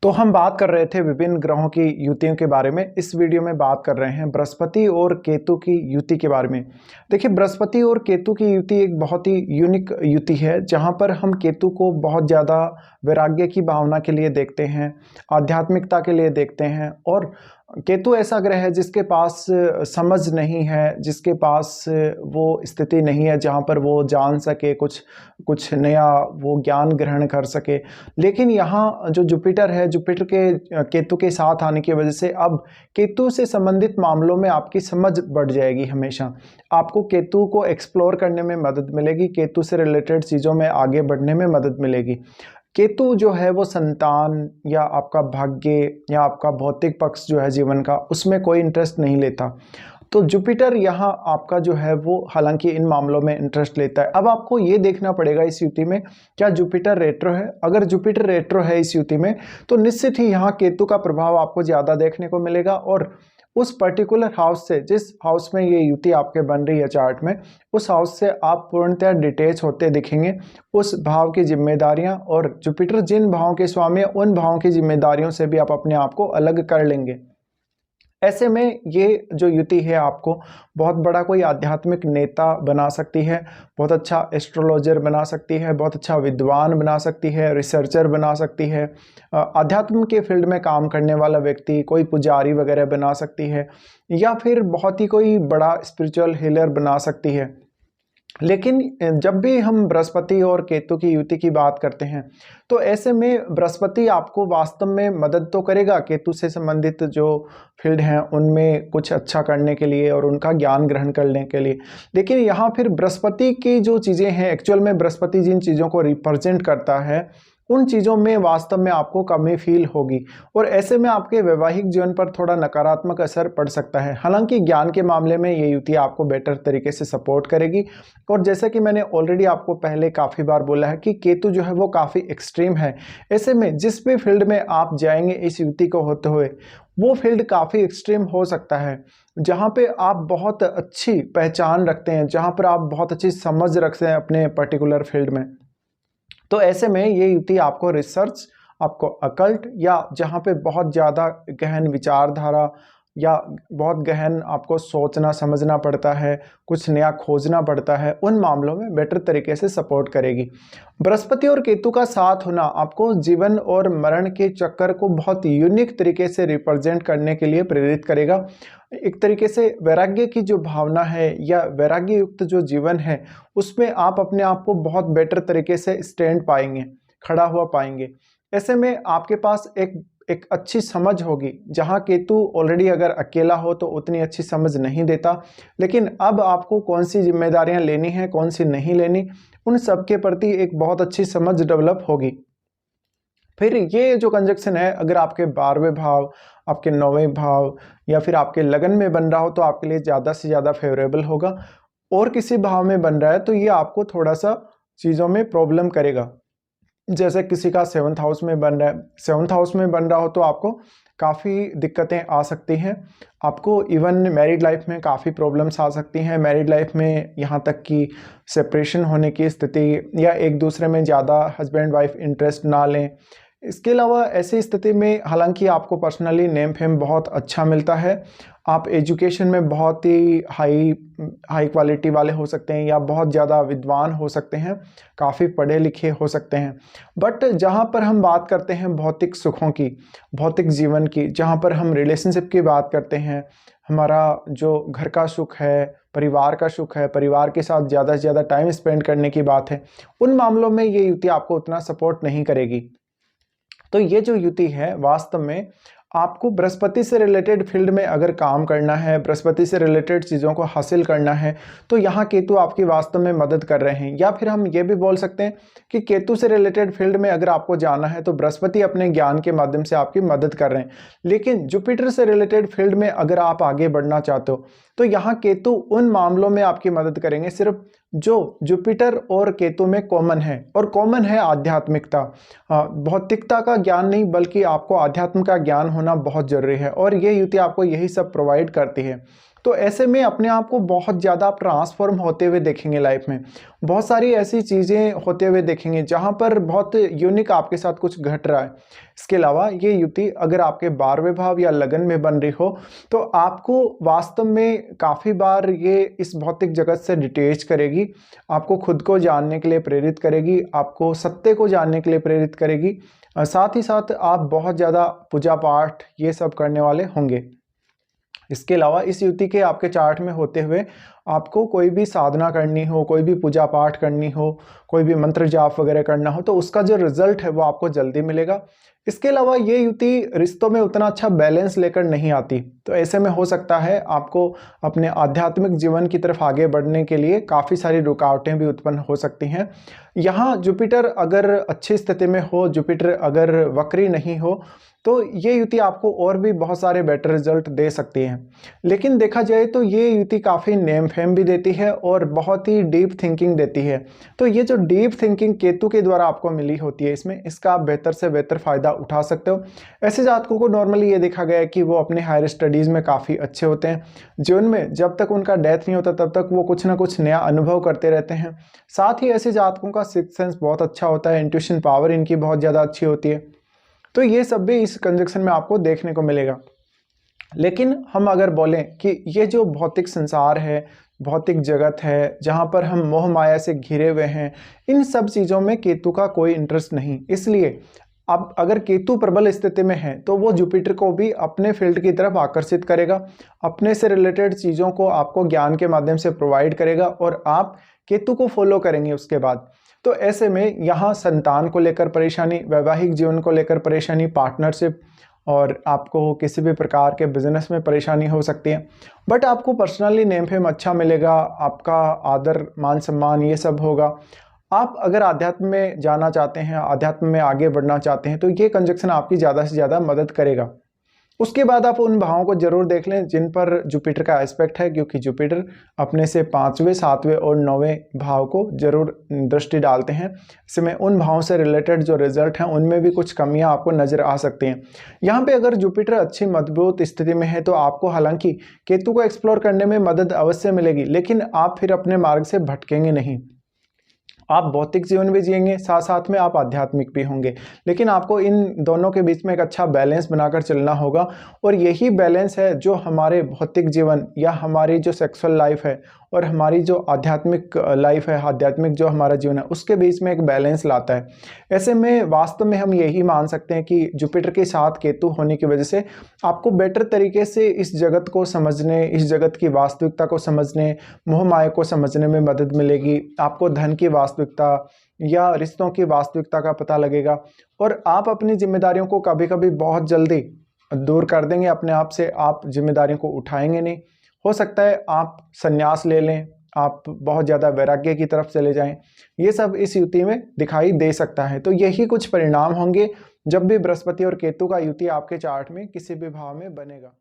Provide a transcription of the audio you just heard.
तो हम बात कर रहे थे विभिन्न ग्रहों की युतियों के बारे में। इस वीडियो में बात कर रहे हैं बृहस्पति और केतु की युति के बारे में। देखिए, बृहस्पति और केतु की युति एक बहुत ही यूनिक युति है, जहां पर हम केतु को बहुत ज़्यादा वैराग्य की भावना के लिए देखते हैं, आध्यात्मिकता के लिए देखते हैं। और केतु ऐसा ग्रह है जिसके पास समझ नहीं है, जिसके पास वो स्थिति नहीं है जहाँ पर वो जान सके, कुछ नया वो ज्ञान ग्रहण कर सके। लेकिन यहाँ जो जुपिटर है, जुपिटर के केतु के साथ आने की वजह से अब केतु से संबंधित मामलों में आपकी समझ बढ़ जाएगी। हमेशा आपको केतु को एक्सप्लोर करने में मदद मिलेगी, केतु से रिलेटेड चीज़ों में आगे बढ़ने में मदद मिलेगी। केतु जो है वो संतान या आपका भाग्य या आपका भौतिक पक्ष जो है जीवन का, उसमें कोई इंटरेस्ट नहीं लेता। तो जुपिटर यहाँ आपका जो है वो हालांकि इन मामलों में इंटरेस्ट लेता है। अब आपको ये देखना पड़ेगा इस युति में क्या जुपिटर रेट्रो है। अगर जुपिटर रेट्रो है इस युति में तो निश्चित ही यहाँ केतु का प्रभाव आपको ज़्यादा देखने को मिलेगा, और उस पर्टिकुलर हाउस से, जिस हाउस में ये युति आपके बन रही है चार्ट में, उस हाउस से आप पूर्णतः डिटेच होते दिखेंगे। उस भाव की जिम्मेदारियां, और जुपिटर जिन भावों के स्वामी है उन भावों की जिम्मेदारियों से भी आप अपने आप को अलग कर लेंगे। ऐसे में ये जो युति है आपको बहुत बड़ा कोई आध्यात्मिक नेता बना सकती है, बहुत अच्छा एस्ट्रोलॉजर बना सकती है, बहुत अच्छा विद्वान बना सकती है, रिसर्चर बना सकती है, अध्यात्म के फील्ड में काम करने वाला व्यक्ति, कोई पुजारी वगैरह बना सकती है, या फिर बहुत ही कोई बड़ा स्पिरिचुअल हीलर बना सकती है। लेकिन जब भी हम बृहस्पति और केतु की युति की बात करते हैं तो ऐसे में बृहस्पति आपको वास्तव में मदद तो करेगा केतु से संबंधित जो फील्ड हैं उनमें कुछ अच्छा करने के लिए और उनका ज्ञान ग्रहण करने के लिए। लेकिन यहाँ फिर बृहस्पति की जो चीज़ें हैं, एक्चुअल में बृहस्पति जिन चीज़ों को रिप्रेजेंट करता है उन चीज़ों में वास्तव में आपको कमी फील होगी, और ऐसे में आपके वैवाहिक जीवन पर थोड़ा नकारात्मक असर पड़ सकता है। हालांकि ज्ञान के मामले में ये युति आपको बेटर तरीके से सपोर्ट करेगी। और जैसे कि मैंने ऑलरेडी आपको पहले काफ़ी बार बोला है कि केतु जो है वो काफ़ी एक्सट्रीम है। ऐसे में जिस भी फील्ड में आप जाएंगे इस युति को होते हुए, वो फील्ड काफ़ी एक्सट्रीम हो सकता है। जहाँ पे आप बहुत अच्छी पहचान रखते हैं, जहाँ पर आप बहुत अच्छी समझ रखते हैं अपने पर्टिकुलर फील्ड में, तो ऐसे में ये युति आपको रिसर्च, आपको अकल्ट, या जहाँ पे बहुत ज़्यादा गहन विचारधारा या बहुत गहन आपको सोचना समझना पड़ता है, कुछ नया खोजना पड़ता है, उन मामलों में बेटर तरीके से सपोर्ट करेगी। बृहस्पति और केतु का साथ होना आपको जीवन और मरण के चक्कर को बहुत यूनिक तरीके से रिप्रेजेंट करने के लिए प्रेरित करेगा। एक तरीके से वैराग्य की जो भावना है या वैराग्य युक्त जो जीवन है उसमें आप अपने आप को बहुत बेटर तरीके से स्टैंड पाएंगे, खड़ा हुआ पाएंगे। ऐसे में आपके पास एक अच्छी समझ होगी। जहाँ केतु ऑलरेडी अगर अकेला हो तो उतनी अच्छी समझ नहीं देता, लेकिन अब आपको कौन सी जिम्मेदारियां लेनी है, कौन सी नहीं लेनी, उन सब के प्रति एक बहुत अच्छी समझ डेवलप होगी। फिर ये जो कंजक्शन है, अगर आपके 12वें भाव, आपके 9वें भाव या फिर आपके लगन में बन रहा हो तो आपके लिए ज़्यादा से ज़्यादा फेवरेबल होगा। और किसी भाव में बन रहा है तो ये आपको थोड़ा सा चीज़ों में प्रॉब्लम करेगा। जैसे किसी का 7th हाउस में बन रहा है, 7th हाउस में बन रहा हो तो आपको काफ़ी दिक्कतें आ सकती हैं। आपको इवन मैरिड लाइफ में काफ़ी प्रॉब्लम्स आ सकती हैं। मैरिड लाइफ में यहाँ तक कि सेपरेशन होने की स्थिति, या एक दूसरे में ज़्यादा हस्बैंड वाइफ इंटरेस्ट ना लें। इसके अलावा ऐसी स्थिति में हालांकि आपको पर्सनली नेम फेम बहुत अच्छा मिलता है, आप एजुकेशन में बहुत ही हाई क्वालिटी वाले हो सकते हैं, या बहुत ज़्यादा विद्वान हो सकते हैं, काफ़ी पढ़े लिखे हो सकते हैं। बट जहाँ पर हम बात करते हैं भौतिक सुखों की, भौतिक जीवन की, जहाँ पर हम रिलेशनशिप की बात करते हैं, हमारा जो घर का सुख है, परिवार का सुख है, परिवार के साथ ज़्यादा से ज़्यादा टाइम स्पेंड करने की बात है, उन मामलों में ये युति आपको उतना सपोर्ट नहीं करेगी। तो ये जो युति है वास्तव में आपको बृहस्पति से रिलेटेड फील्ड में अगर काम करना है, बृहस्पति से रिलेटेड चीज़ों को हासिल करना है, तो यहाँ केतु आपकी वास्तव में मदद कर रहे हैं। या फिर हम ये भी बोल सकते हैं कि केतु से रिलेटेड फील्ड में अगर आपको जाना है तो बृहस्पति अपने ज्ञान के माध्यम से आपकी मदद कर रहे हैं। लेकिन जुपिटर से रिलेटेड फील्ड में अगर आप आगे बढ़ना चाहते हो तो यहाँ केतु उन मामलों में आपकी मदद करेंगे सिर्फ जो जुपिटर और केतु में कॉमन है, और कॉमन है आध्यात्मिकता। भौतिकता का ज्ञान नहीं बल्कि आपको आध्यात्म का ज्ञान होना बहुत जरूरी है, और ये युति आपको यही सब प्रोवाइड करती है। तो तो ऐसे में अपने आप को बहुत ज़्यादा ट्रांसफॉर्म होते हुए देखेंगे लाइफ में। बहुत सारी ऐसी चीज़ें होते हुए देखेंगे जहाँ पर बहुत यूनिक आपके साथ कुछ घट रहा है। इसके अलावा ये युति अगर आपके 12वें भाव या लगन में बन रही हो तो आपको वास्तव में काफ़ी बार ये इस भौतिक जगत से डिटेच करेगी, आपको खुद को जानने के लिए प्रेरित करेगी, आपको सत्य को जानने के लिए प्रेरित करेगी। साथ ही साथ आप बहुत ज़्यादा पूजा पाठ ये सब करने वाले होंगे। इसके अलावा इस युति के आपके चार्ट में होते हुए आपको कोई भी साधना करनी हो, कोई भी पूजा पाठ करनी हो, कोई भी मंत्र जाप वगैरह करना हो तो उसका जो रिजल्ट है वो आपको जल्दी मिलेगा। इसके अलावा ये युति रिश्तों में उतना अच्छा बैलेंस लेकर नहीं आती, तो ऐसे में हो सकता है आपको अपने आध्यात्मिक जीवन की तरफ आगे बढ़ने के लिए काफ़ी सारी रुकावटें भी उत्पन्न हो सकती हैं। यहाँ जुपिटर अगर अच्छी स्थिति में हो, जुपिटर अगर वक्री नहीं हो तो ये युति आपको और भी बहुत सारे बेटर रिजल्ट दे सकती है। लेकिन देखा जाए तो ये युति काफ़ी नेम फेम भी देती है और बहुत ही डीप थिंकिंग देती है। तो ये जो डीप थिंकिंग केतु के द्वारा आपको मिली होती है इसमें, इसका आप बेहतर से बेहतर फ़ायदा उठा सकते हो। ऐसे जातकों को नॉर्मली ये देखा गया है कि वो अपने हायर स्टडीज़ में काफ़ी अच्छे होते हैं। जीवन में जब तक उनका डेथ नहीं होता तब तक वो कुछ ना कुछ नया अनुभव करते रहते हैं। साथ ही ऐसे जातकों का सिक्स्थ सेंस बहुत अच्छा होता है, इंट्यूशन पावर इनकी बहुत ज़्यादा अच्छी होती है। तो ये सब भी इस कंजक्शन में आपको देखने को मिलेगा। लेकिन हम अगर बोलें कि ये जो भौतिक संसार है, भौतिक जगत है, जहाँ पर हम मोह माया से घिरे हुए हैं, इन सब चीज़ों में केतु का कोई इंटरेस्ट नहीं। इसलिए अब अगर केतु प्रबल स्थिति में है तो वो जुपिटर को भी अपने फील्ड की तरफ आकर्षित करेगा, अपने से रिलेटेड चीज़ों को आपको ज्ञान के माध्यम से प्रोवाइड करेगा और आप केतु को फॉलो करेंगे उसके बाद। तो ऐसे में यहाँ संतान को लेकर परेशानी, वैवाहिक जीवन को लेकर परेशानी, पार्टनरशिप और आपको किसी भी प्रकार के बिजनेस में परेशानी हो सकती है। बट आपको पर्सनली नेम फेम अच्छा मिलेगा, आपका आदर मान सम्मान ये सब होगा। आप अगर आध्यात्म में जाना चाहते हैं, आध्यात्म में आगे बढ़ना चाहते हैं तो ये कंजक्शन आपकी ज़्यादा से ज़्यादा मदद करेगा। उसके बाद आप उन भावों को जरूर देख लें जिन पर जुपिटर का एस्पेक्ट है, क्योंकि जुपिटर अपने से 5वें, 7वें और 9वें भाव को जरूर दृष्टि डालते हैं। इसमें उन भावों से रिलेटेड जो रिजल्ट हैं उनमें भी कुछ कमियां आपको नजर आ सकती हैं। यहाँ पे अगर जुपिटर अच्छी मजबूत स्थिति में है तो आपको हालांकि केतु को एक्सप्लोर करने में मदद अवश्य मिलेगी, लेकिन आप फिर अपने मार्ग से भटकेंगे नहीं। आप भौतिक जीवन भी जिएंगे, साथ साथ में आप आध्यात्मिक भी होंगे, लेकिन आपको इन दोनों के बीच में एक अच्छा बैलेंस बनाकर चलना होगा। और यही बैलेंस है जो हमारे भौतिक जीवन या हमारी जो सेक्सुअल लाइफ है और हमारी जो आध्यात्मिक लाइफ है, आध्यात्मिक जो हमारा जीवन है, उसके बीच में एक बैलेंस लाता है। ऐसे में वास्तव में हम यही मान सकते हैं कि जुपिटर के साथ केतु होने की वजह से आपको बेटर तरीके से इस जगत को समझने, इस जगत की वास्तविकता को समझने, मोह माया को समझने में मदद मिलेगी। आपको धन की वास्तविकता या रिश्तों की वास्तविकता का पता लगेगा और आप अपनी जिम्मेदारियों को कभी कभी बहुत जल्दी दूर कर देंगे अपने आप से। आप जिम्मेदारियों को उठाएंगे नहीं। हो सकता है आप संन्यास ले लें, आप बहुत ज़्यादा वैराग्य की तरफ चले जाएं। ये सब इस युति में दिखाई दे सकता है। तो यही कुछ परिणाम होंगे जब भी बृहस्पति और केतु का युति आपके चार्ट में किसी भी भाव में बनेगा।